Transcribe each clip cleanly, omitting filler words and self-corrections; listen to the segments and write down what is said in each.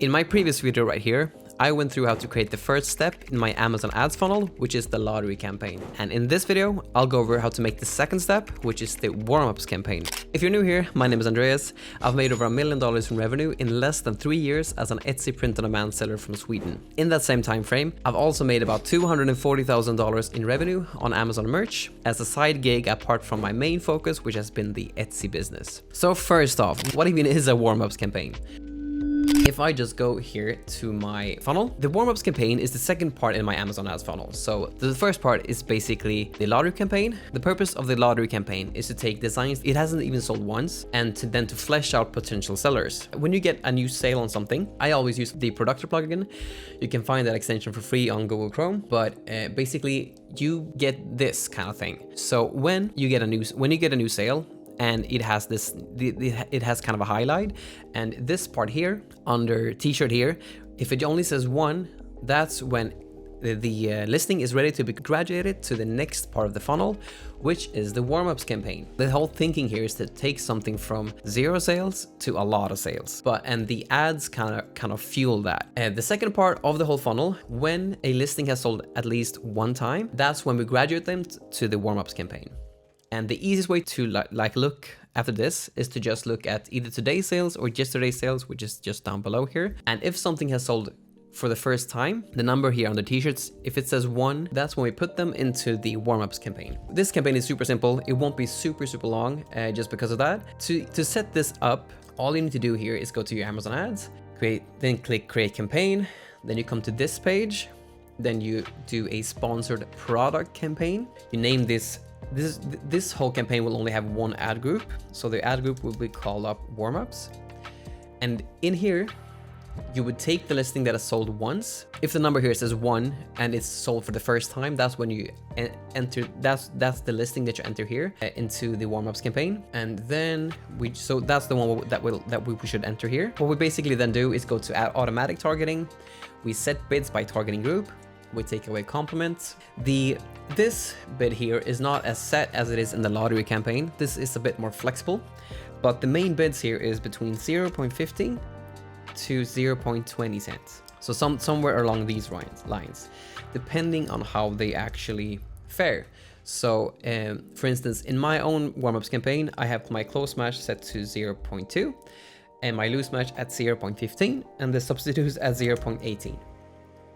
In my previous video right here, I went through how to create the first step in my Amazon ads funnel, which is the lottery campaign. And in this video, I'll go over how to make the second step, which is the Warmups campaign. If you're new here, my name is Andreas. I've made over $1 million in revenue in less than 3 years as an Etsy print-on-demand seller from Sweden. In that same time frame, I've also made about $240,000 in revenue on Amazon merch as a side gig apart from my main focus, which has been the Etsy business. So first off, what even is a Warmups campaign? If I just go here to my funnel, the Warmups campaign is the second part in my Amazon ads funnel. So the first part is basically the lottery campaign. The purpose of the lottery campaign is to take designs it hasn't even sold once and then to flesh out potential sellers. When you get a new sale on something, I always use the Productor plugin. You can find that extension for free on Google Chrome, but basically you get this kind of thing. So when you get a new sale, and it has this, it has kind of a highlight, and this part here under t-shirt here, if it only says 1, that's when the listing is ready to be graduated to the next part of the funnel, which is the Warmups campaign. The whole thinking here is to take something from 0 sales to a lot of sales, and the ads kind of fuel that. The second part of the whole funnel, when a listing has sold at least 1 time, that's when we graduate them to the Warmups campaign. And the easiest way to look after this is to just look at either today's sales or yesterday's sales, which is just down below here. And if something has sold for the first time, the number here on the t-shirts, if it says 1, that's when we put them into the Warmups campaign. This campaign is super simple. It won't be super long just because of that. To set this up, all you need to do here is go to your Amazon ads, then click create campaign. Then you come to this page. Then you do a sponsored product campaign. You name this whole campaign will only have 1 ad group. So the ad group will be called up Warmups. And in here, you would take the listing that has sold once. If the number here says 1 and it's sold for the first time, that's when you enter, that's the listing that you enter here into the Warmups campaign. And then so that's the one that we should enter here. What we basically then do is go to automatic targeting. We set bids by targeting group. We take away compliments. This bid here is not as set as it is in the lottery campaign. This is a bit more flexible, but the main bids here is between 0.15 to 0.20 cents. So somewhere along these lines, depending on how they actually fare. So for instance, in my own Warmups campaign, I have my close match set to 0.2 and my loose match at 0.15 and the substitutes at 0.18.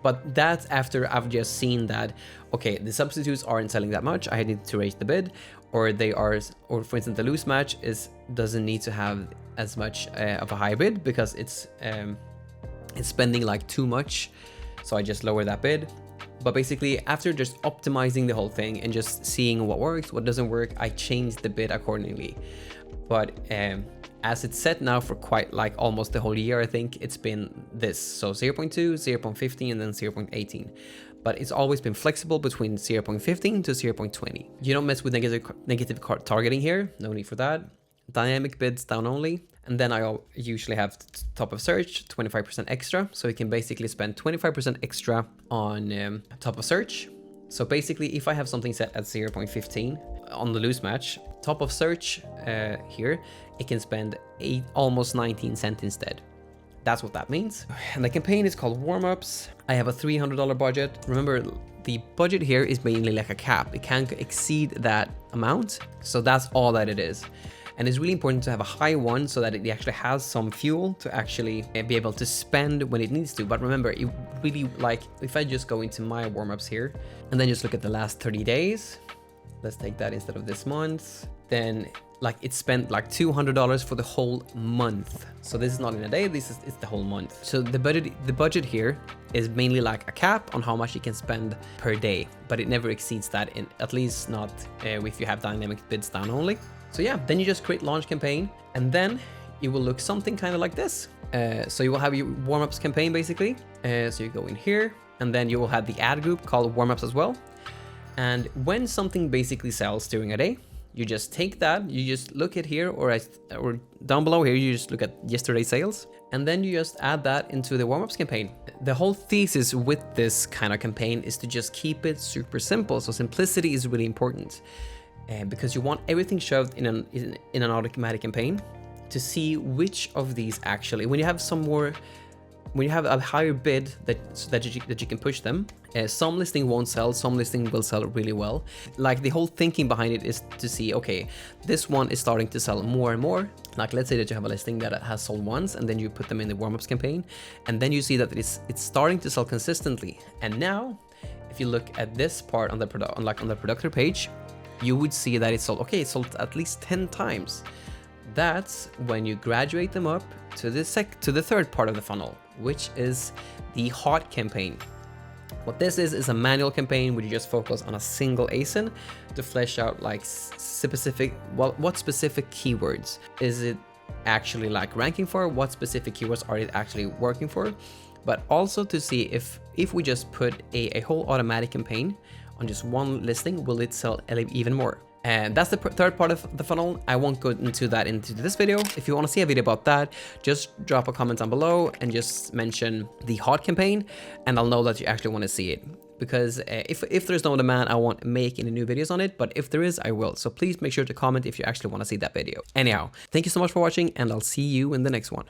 But that's after I've just seen that, okay, the substitutes aren't selling that much, I need to raise the bid, or for instance, the loose match doesn't need to have as much of a high bid because it's spending like too much, so I just lower that bid. But basically, after just optimizing the whole thing and just seeing what works, what doesn't work, I change the bid accordingly. But as it's set now for quite almost the whole year, I think it's been this. So 0.2, 0.15, and then 0.18. But it's always been flexible between 0.15 to 0.20. You don't mess with negative targeting here. No need for that. Dynamic bids down only. And then I usually have top of search, 25% extra. So you can basically spend 25% extra on top of search. So basically, if I have something set at 0.15 on the loose match, top of search here, it can spend almost 19 cents instead. That's what that means. And the campaign is called Warmups. I have a $300 budget. Remember, the budget here is mainly like a cap. It can't exceed that amount. So that's all that it is. And it's really important to have a high one so that it actually has some fuel to actually be able to spend when it needs to. But remember, it really, if I just go into my Warmups here and then just look at the last 30 days, let's take that instead of this month, then it spent $200 for the whole month. So this is not in a day, it's the whole month. So the budget here is mainly like a cap on how much you can spend per day, but it never exceeds that, at least not if you have dynamic bids down only. So yeah, then you just create launch campaign, and then it will look something kind of like this. So you will have your Warmups campaign basically. So you go in here, and then you will have the ad group called Warmups as well. And when something basically sells during a day, you just take that, you just look at here, or down below here, you just look at yesterday's sales, and then you just add that into the Warmups campaign. The whole thesis with this kind of campaign is to just keep it super simple. So simplicity is really important because you want everything shoved in an automatic campaign to see which of these actually, when you have some more when you have a higher bid that you can push them, some listing won't sell, some listing will sell really well. Like the whole thinking behind it is to see, okay, this one is starting to sell more and more. Like let's say that you have a listing that has sold once, and then you put them in the warm-ups campaign, and then you see that it's starting to sell consistently. And now, if you look at this part on the producer page, you would see that it's sold. Okay, it sold at least 10 times. That's when you graduate them up to the third part of the funnel, which is the hot campaign. What this is a manual campaign where you just focus on a single ASIN to flesh out like specific, well, what specific keywords is it actually like ranking for? What specific keywords are it actually working for? But also to see if we just put a whole automatic campaign on just one listing, will it sell even more? And that's the third part of the funnel. I won't go into that into this video. If you want to see a video about that, just drop a comment down below and just mention the hot campaign, and I'll know that you actually want to see it. Because if there's no demand, I won't make any new videos on it, but if there is, I will. So please make sure to comment if you actually want to see that video. Anyhow, thank you so much for watching, and I'll see you in the next one.